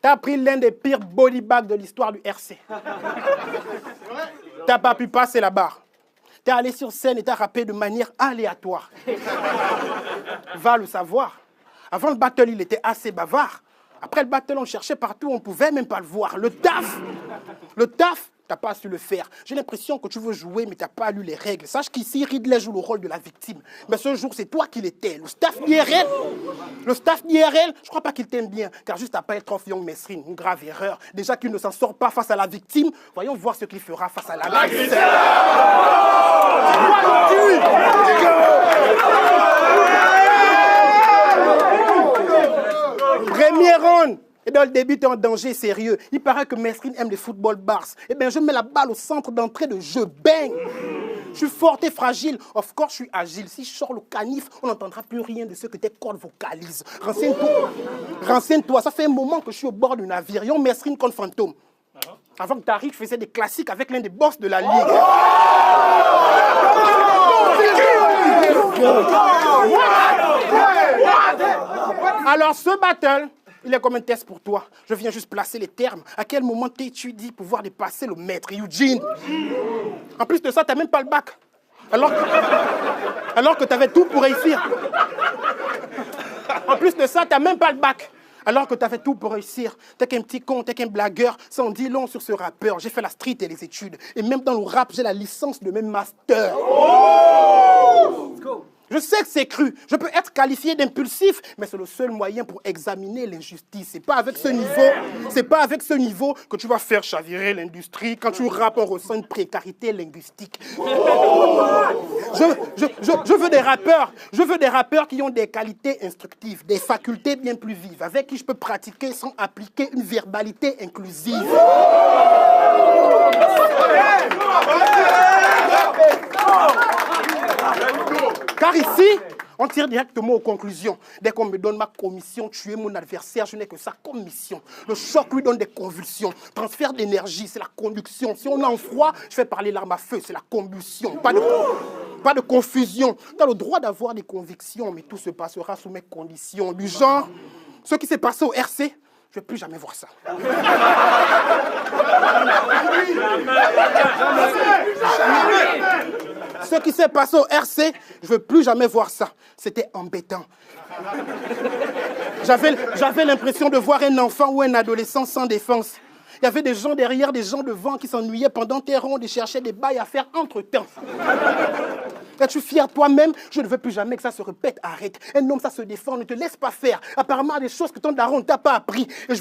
T'as pris l'un des pires body bags de l'histoire du RC. T'as pas pu passer la barre. T'es allé sur scène et t'as rappé de manière aléatoire. Va le savoir. Avant le battle, il était assez bavard. Après le battle, on cherchait partout, on pouvait même pas le voir. Le taf, t'as pas su le faire. J'ai l'impression que tu veux jouer, mais t'as pas lu les règles. Sache qu'ici, Ridley joue le rôle de la victime. Mais ce jour, c'est toi qui l'étais. Le staff d'IRL, je crois pas qu'il t'aime bien, car juste après être off Young Mesrine, une grave erreur. Déjà qu'il ne s'en sort pas face à la victime, voyons voir ce qu'il fera face à l'agresseur. Premier round. Et dans le début, tu es en danger sérieux. Il paraît que Mesrine aime les football bars. Eh bien, je mets la balle au centre d'entrée de jeu. Bang! Je suis fort et fragile. Of course, je suis agile. Si je sors le canif, on n'entendra plus rien de ce que tes cordes vocalisent. Renseigne-toi. Ça fait un moment que je suis au bord du navire. Yon Mesrine contre Fantôme. Avant que tu arrives, je faisais des classiques avec l'un des boss de la ligue. Alors, ce battle, il est comme un test pour toi. Je viens juste placer les termes. À quel moment t'étudies pour pouvoir dépasser le maître Eugene? En plus de ça, t'as même pas le bac. Alors que t'avais tout pour réussir. En plus de ça, t'as même pas le bac. Alors que t'avais tout pour réussir. T'es qu'un petit con, t'es qu'un blagueur. Ça en dit long sur ce rappeur. J'ai fait la street et les études. Et même dans le rap, j'ai la licence de mes masters. Let's go. Je sais que c'est cru, je peux être qualifié d'impulsif, mais c'est le seul moyen pour examiner l'injustice. C'est pas avec ce niveau que tu vas faire chavirer l'industrie. Quand tu rappes, on ressent une précarité linguistique. Je veux des rappeurs qui ont des qualités instructives, des facultés bien plus vives, avec qui je peux pratiquer sans appliquer une verbalité inclusive. Car ici, on tire directement aux conclusions. Dès qu'on me donne ma commission, tuer mon adversaire, je n'ai que ça comme mission. Le choc lui donne des convulsions. Transfert d'énergie, c'est la conduction. Si on a un froid, je fais parler l'arme à feu, c'est la combustion. Pas de confusion. Tu as le droit d'avoir des convictions, mais tout se passera sous mes conditions. Du genre, ce qui s'est passé au RC, je ne vais plus jamais voir ça. Ce qui s'est passé au RC, je ne veux plus jamais voir ça. C'était embêtant. J'avais l'impression de voir un enfant ou un adolescent sans défense. Il y avait des gens derrière, des gens devant qui s'ennuyaient pendant tes rondes et cherchaient des bails à faire entre-temps. Es-tu fier toi-même? Je ne veux plus jamais que ça se répète. Arrête. Un homme, ça se défend. Ne te laisse pas faire. Apparemment, des choses que ton daron ne t'a pas appris. Et je